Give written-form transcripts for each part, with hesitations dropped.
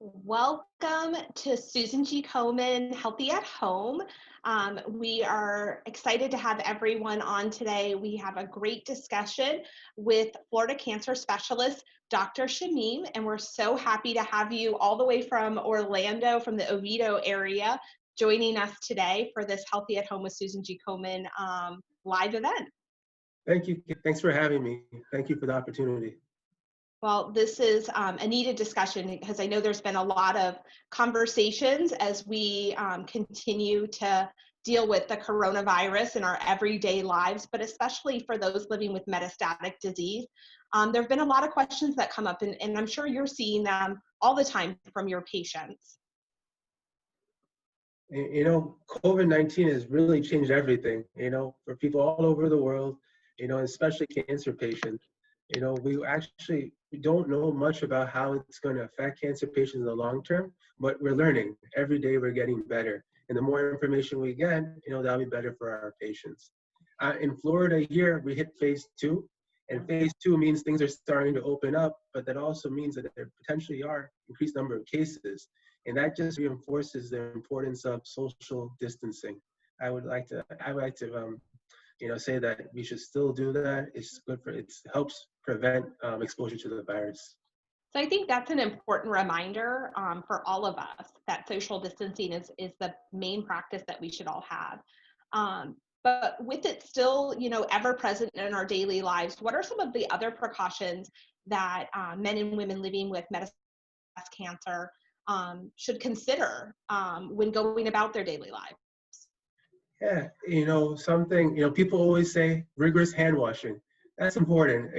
Welcome to Susan G. Komen Healthy at Home. We are excited to have everyone on today. We have a great discussion with Florida cancer specialist, Dr. Shameem, and we're so happy to have you all the way from Orlando, from the Oviedo area, joining us today for this Healthy at Home with Susan G. Komen live event. Thank you. Thanks for having me. Thank you for the opportunity. Well, this is a needed discussion because I know there's been a lot of conversations as we continue to deal with the coronavirus in our everyday lives, but especially for those living with metastatic disease. There have been a lot of questions that come up, and I'm sure you're seeing them all the time from your patients. COVID-19 has really changed everything, for people all over the world, especially cancer patients. We don't know much about how it's going to affect cancer patients in the long term, but we're learning. Every day we're getting better. And the more information we get, that'll be better for our patients. In Florida here, we hit phase 2. And phase 2 means things are starting to open up, but that also means that there potentially are increased number of cases. And that just reinforces the importance of social distancing. I would like to say that we should still do that. It's good it helps prevent exposure to the virus. So I think that's an important reminder for all of us that social distancing is the main practice that we should all have. But with it still, ever present in our daily lives, what are some of the other precautions that men and women living with metastatic breast cancer should consider when going about their daily lives? Yeah, people always say rigorous hand washing. That's important.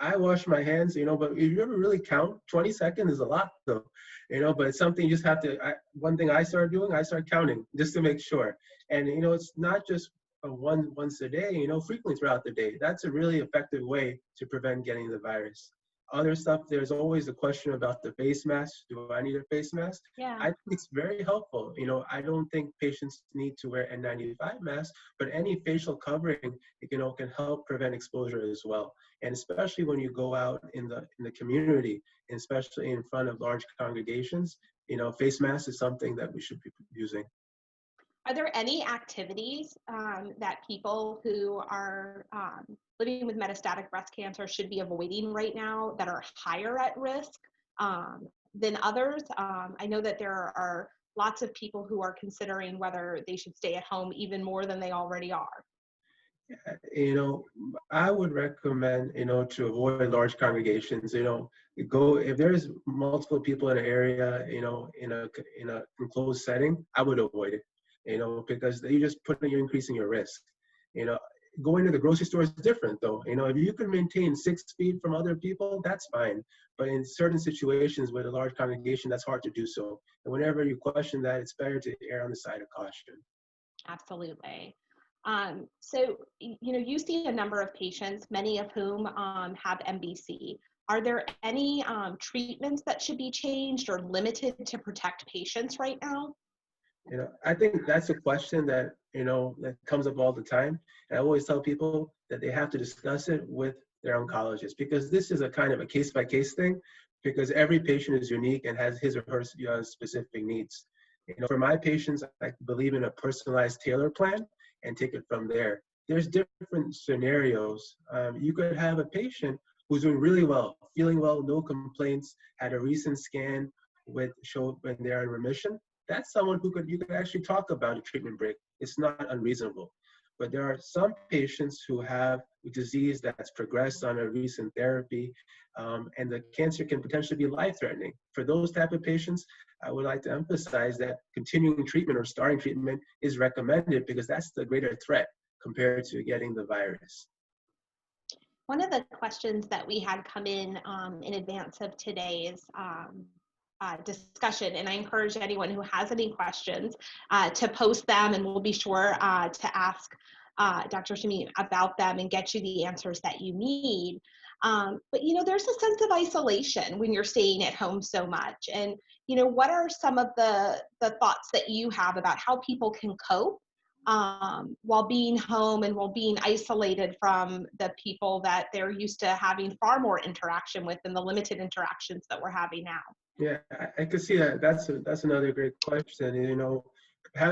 I wash my hands, but if you ever really count, 20 seconds is a lot though, but it's something you just have to, one thing I started doing, I started counting just to make sure. And, it's not just once a day, frequently throughout the day. That's a really effective way to prevent getting the virus. Other stuff, there's always a question about the face mask. Do I need a face mask? Yeah. I think it's very helpful. I don't think patients need to wear N95 masks, but any facial covering, can help prevent exposure as well. And especially when you go out in the community, and especially in front of large congregations, face masks is something that we should be using. Are there any activities that people who are living with metastatic breast cancer should be avoiding right now that are higher at risk than others? I know that there are lots of people who are considering whether they should stay at home even more than they already are. I would recommend, to avoid large congregations, if there's multiple people in an area, in a enclosed setting, I would avoid it. Because you're increasing your risk. Going to the grocery store is different though. If you can maintain 6 feet from other people, that's fine. But in certain situations with a large congregation, that's hard to do so. And whenever you question that, it's better to err on the side of caution. Absolutely. So, you see a number of patients, many of whom have MBC. Are there any treatments that should be changed or limited to protect patients right now? I think that's a question that, that comes up all the time. And I always tell people that they have to discuss it with their oncologist, because this is a kind of a case-by-case thing, because every patient is unique and has his or her specific needs. For my patients, I believe in a personalized tailor plan and take it from there. There's different scenarios. You could have a patient who's doing really well, feeling well, no complaints, had a recent scan showed when they're in remission. That's someone you could actually talk about a treatment break. It's not unreasonable. But there are some patients who have a disease that's progressed on a recent therapy, and the cancer can potentially be life-threatening. For those type of patients, I would like to emphasize that continuing treatment or starting treatment is recommended, because that's the greater threat compared to getting the virus. One of the questions that we had come in advance of today's discussion, and I encourage anyone who has any questions to post them, and we'll be sure to ask Dr. Shameem about them and get you the answers that you need. But there's a sense of isolation when you're staying at home so much. And what are some of the thoughts that you have about how people can cope while being home and while being isolated from the people that they're used to having far more interaction with than the limited interactions that we're having now? Yeah, I could see that. That's another great question. You know,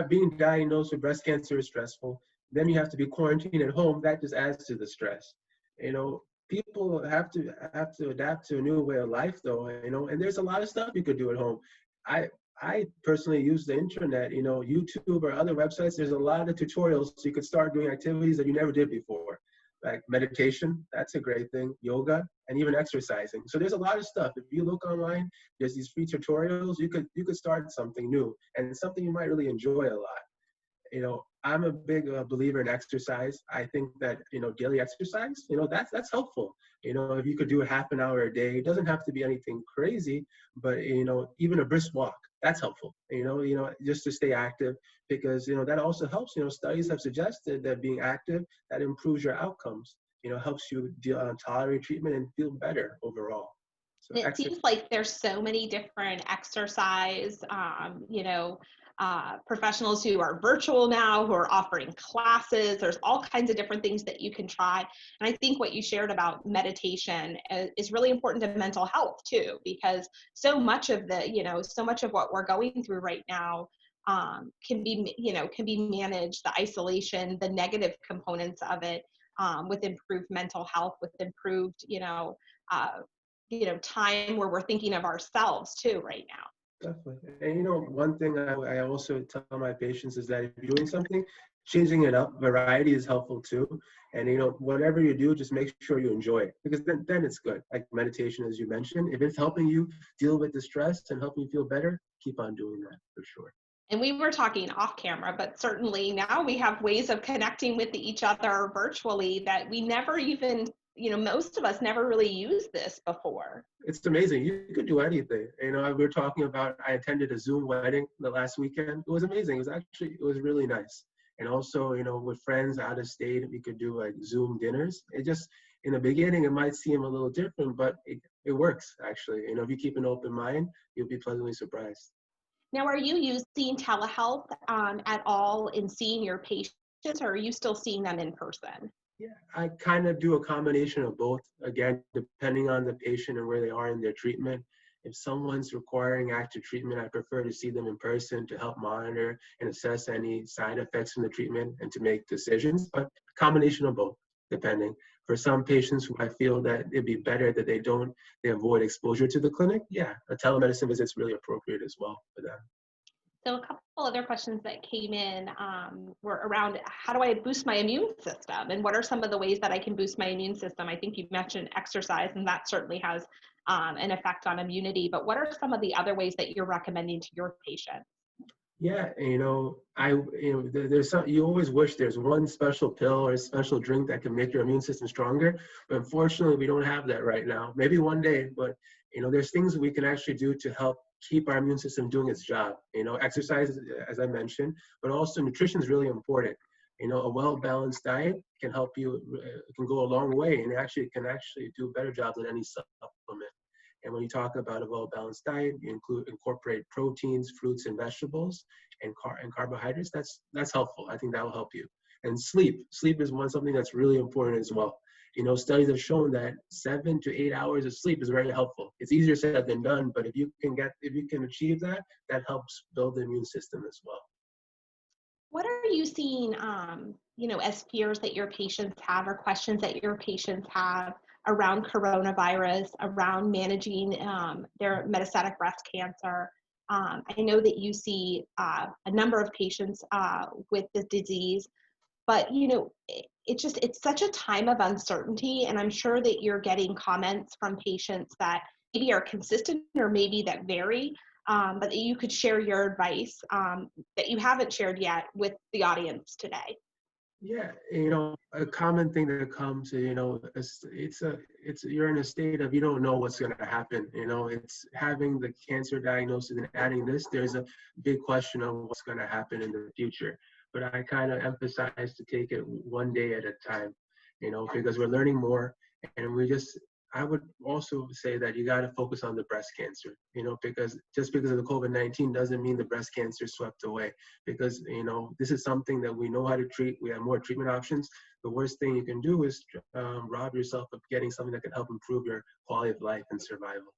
being diagnosed with breast cancer is stressful. Then you have to be quarantined at home. That just adds to the stress. You know, people have to adapt to a new way of life, though. You know, and there's a lot of stuff you could do at home. I I personally use the internet. You know, YouTube or other websites. There's a lot of tutorials, so you could start doing activities that you never did before, like meditation. That's a great thing. Yoga and even exercising. So there's a lot of stuff. If you look online, there's these free tutorials. You could start something new and something you might really enjoy a lot. You know, I'm a big believer in exercise. I think that, you know, daily exercise, you know, that's helpful. You know, if you could do a half an hour a day, it doesn't have to be anything crazy, but, you know, even a brisk walk, that's helpful. You know, just to stay active, because, you know, that also helps. You know, studies have suggested that being active, that improves your outcomes. You know, helps you tolerate treatment and feel better overall. So And it exercise. seems like there's so many different exercise, professionals who are virtual now, who are offering classes. There's all kinds of different things that you can try. And I think what you shared about meditation is really important to mental health too, because so much of what we're going through right now can be managed, the isolation, the negative components of it, with improved mental health, with improved, uh, time where we're thinking of ourselves too right now. Definitely. And you know, one thing I also tell my patients is that if you're doing something, changing it up, variety is helpful too. And you know, whatever you do, just make sure you enjoy it, because then it's good. Like meditation, as you mentioned, if it's helping you deal with the stress and helping you feel better, keep on doing that for sure. And we were talking off camera, but certainly now we have ways of connecting with each other virtually that we never even, most of us never really used this before. It's amazing. You could do anything. You know, we were talking about, I attended a Zoom wedding the last weekend. It was amazing. It was really nice. And also, you know, with friends out of state, we could do like Zoom dinners. It just, in the beginning, it might seem a little different, but it works actually. You know, if you keep an open mind, you'll be pleasantly surprised. Now, are you using telehealth at all in seeing your patients, or are you still seeing them in person? Yeah, I kind of do a combination of both. Again, depending on the patient and where they are in their treatment. If someone's requiring active treatment, I prefer to see them in person to help monitor and assess any side effects from the treatment and to make decisions. But a combination of both, depending. For some patients who I feel that it'd be better that they avoid exposure to the clinic, yeah, a telemedicine visit is really appropriate as well for them. So a couple other questions that came in were around how do I boost my immune system, and what are some of the ways that I can boost my immune system? I think you mentioned exercise, and that certainly has an effect on immunity. But what are some of the other ways that you're recommending to your patients? Yeah, there's some, you always wish there's one special pill or a special drink that can make your immune system stronger, but unfortunately we don't have that right now. Maybe one day, but you know, there's things we can actually do to help keep our immune system doing its job. You know, exercise, as I mentioned, but also nutrition is really important. You know, a well-balanced diet can help you, can go a long way, and actually can actually do a better job than any supplement. And when you talk about a well-balanced diet, you incorporate proteins, fruits, and vegetables, and carbohydrates. That's helpful. I think that will help you. And sleep is something that's really important as well. You know, studies have shown that 7 to 8 hours of sleep is very helpful. It's easier said than done, but if you can achieve that, that helps build the immune system as well. What are you seeing, as fears that your patients have, or questions that your patients have around coronavirus, around managing their metastatic breast cancer? I know that you see a number of patients with the disease, but it's such a time of uncertainty, and I'm sure that you're getting comments from patients that maybe are consistent or maybe that vary, but that you could share your advice that you haven't shared yet with the audience today. Yeah, you know, a common thing that comes, you know, you're in a state of you don't know what's going to happen. You know, it's having the cancer diagnosis and adding this. There's a big question of what's going to happen in the future. But I kind of emphasize to take it one day at a time. You know, because we're learning more, and I would also say that you got to focus on the breast cancer. You know, because just because of the COVID-19 doesn't mean the breast cancer swept away, because you know this is something that we know how to treat. We have more treatment options. The worst thing you can do is rob yourself of getting something that can help improve your quality of life and survival.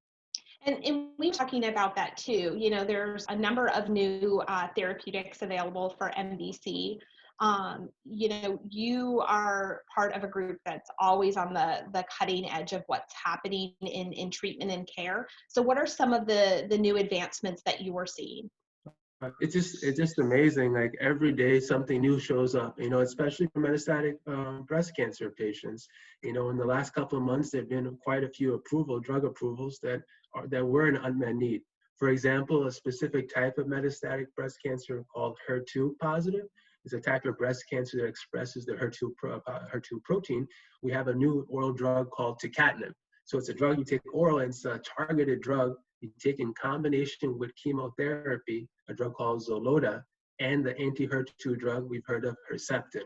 And we were talking about that too. You know, there's a number of new therapeutics available for MBC. You know, you are part of a group that's always on the cutting edge of what's happening in treatment and care. So what are some of the new advancements that you are seeing? It's just amazing. Like every day, something new shows up. You know, especially for metastatic breast cancer patients. You know, in the last couple of months, there've been quite a few drug approvals that were an unmet need. For example, a specific type of metastatic breast cancer called HER2 positive is a type of breast cancer that expresses the HER2 protein. We have a new oral drug called tucatinib. So it's a drug you take oral, and it's a targeted drug you take in combination with chemotherapy, a drug called Zolota, and the anti-HER2 drug we've heard of, Herceptin.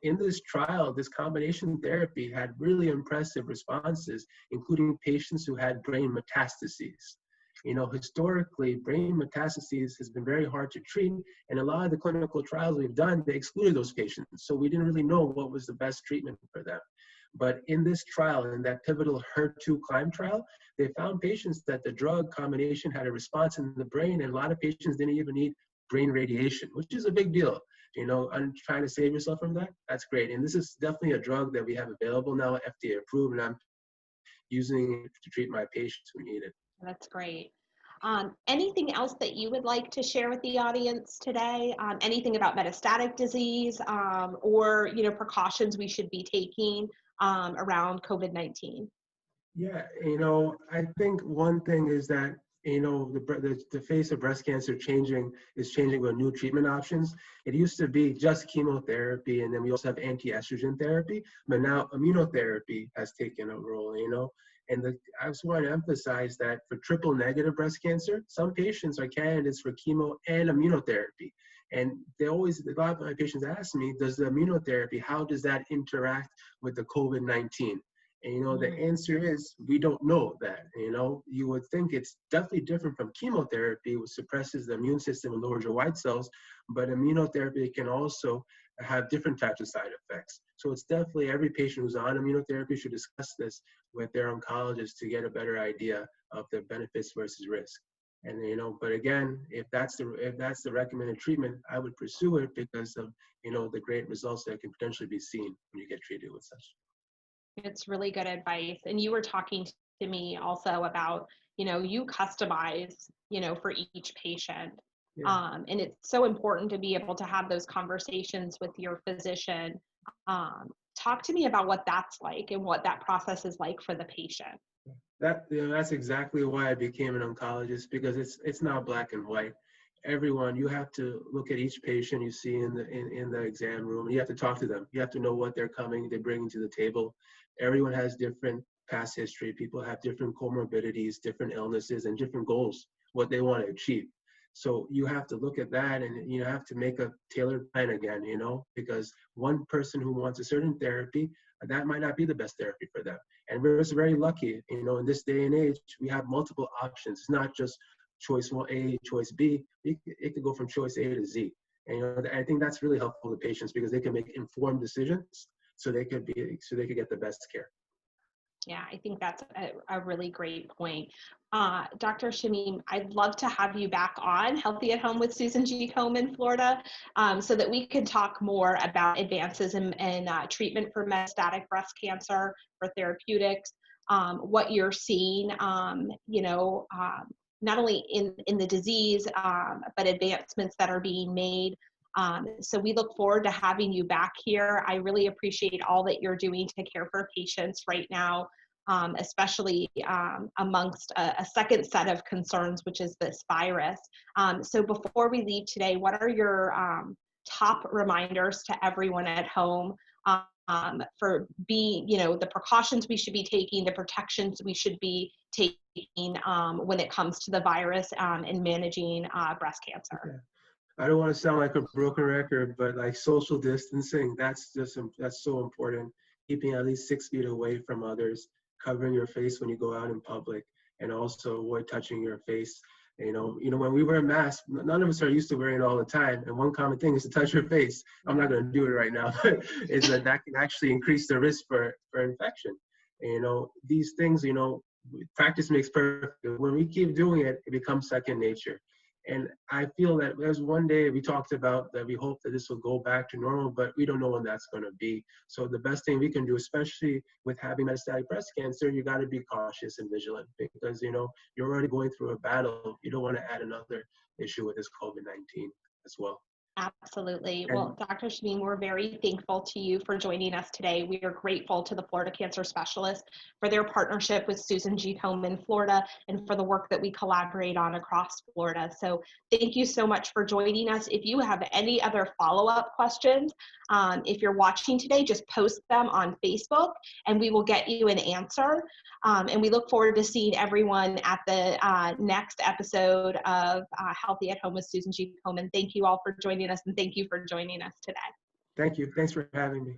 In this trial, this combination therapy had really impressive responses, including patients who had brain metastases. You know, historically, brain metastases has been very hard to treat, and a lot of the clinical trials we've done, they excluded those patients. So we didn't really know what was the best treatment for them. But in this trial, in that pivotal HER2 CLIMB trial, they found patients that the drug combination had a response in the brain, and a lot of patients didn't even need brain radiation, which is a big deal. You know, I'm trying to save yourself from that. That's great. And this is definitely a drug that we have available now, FDA approved, and I'm using it to treat my patients who need it. That's great. Anything else that you would like to share with the audience today? Anything about metastatic disease or, you know, precautions we should be taking around COVID-19? Yeah, you know, I think one thing is that, you know, the face of breast cancer is changing with new treatment options. It used to be just chemotherapy, and then we also have anti-estrogen therapy, but now immunotherapy has taken a role, you know. And I just want to emphasize that for triple negative breast cancer, some patients are candidates for chemo and immunotherapy. And a lot of my patients ask me, does the immunotherapy, how does that interact with the COVID-19? And, you know, the answer is we don't know that. You know, you would think it's definitely different from chemotherapy, which suppresses the immune system and lowers your white cells, but immunotherapy can also have different types of side effects. So it's definitely every patient who's on immunotherapy should discuss this with their oncologist to get a better idea of the benefits versus risk. And, you know, but again, if that's the recommended treatment, I would pursue it because of, you know, the great results that can potentially be seen when you get treated with such. It's really good advice. And you were talking to me also about, you know, you customize, you know, for each patient. Yeah. And it's so important to be able to have those conversations with your physician. Talk to me about what that's like and what that process is like for the patient. That's exactly why I became an oncologist, because it's not black and white. Everyone, you have to look at each patient you see in the exam room, and you have to talk to them. You have to know what they're bringing to the table. Everyone has different past history. People have different comorbidities, different illnesses, and different goals, what they want to achieve. So you have to look at that, and you have to make a tailored plan again, you know, because one person who wants a certain therapy, that might not be the best therapy for them. And we're just very lucky, you know, in this day and age, we have multiple options. It's not just choice A, choice B. It could go from choice A to Z. And, you know, I think that's really helpful to patients because they can make informed decisions so they could get the best care. Yeah, I think that's a really great point. Dr. Shameem, I'd love to have you back on Healthy at Home with Susan G. Combe in Florida so that we could talk more about advances in treatment for metastatic breast cancer, for therapeutics, what you're seeing, you know, not only in the disease, but advancements that are being made. So we look forward to having you back here. I really appreciate all that you're doing to care for patients right now, especially amongst a second set of concerns, which is this virus. So before we leave today, what are your top reminders to everyone at home for being, you know, the precautions we should be taking, the protections we should be taking when it comes to the virus and managing breast cancer? Yeah. I don't want to sound like a broken record, but like social distancing, that's so important. Keeping at least 6 feet away from others, covering your face when you go out in public, and also avoid touching your face. You know, when we wear masks, none of us are used to wearing it all the time. And one common thing is to touch your face. I'm not going to do it right now, but is that can actually increase the risk for infection. And, these things, practice makes perfect. When we keep doing it, it becomes second nature. And I feel that there's one day we talked about that we hope that this will go back to normal, but we don't know when that's going to be. So the best thing we can do, especially with having metastatic breast cancer, you got to be cautious and vigilant because, you're already going through a battle. You don't want to add another issue with this COVID-19 as well. Absolutely. And Well, Dr. Shameem, we're very thankful to you for joining us today. We are grateful to the Florida Cancer Specialists for their partnership with Susan G. Komen Florida and for the work that we collaborate on across Florida. So thank you so much for joining us. If you have any other follow-up questions, if you're watching today, just post them on Facebook and we will get you an answer. And we look forward to seeing everyone at the next episode of Healthy at Home with Susan G. Komen. Thank you all for joining us, and thank you for joining us today. thank you. Thanks for having me.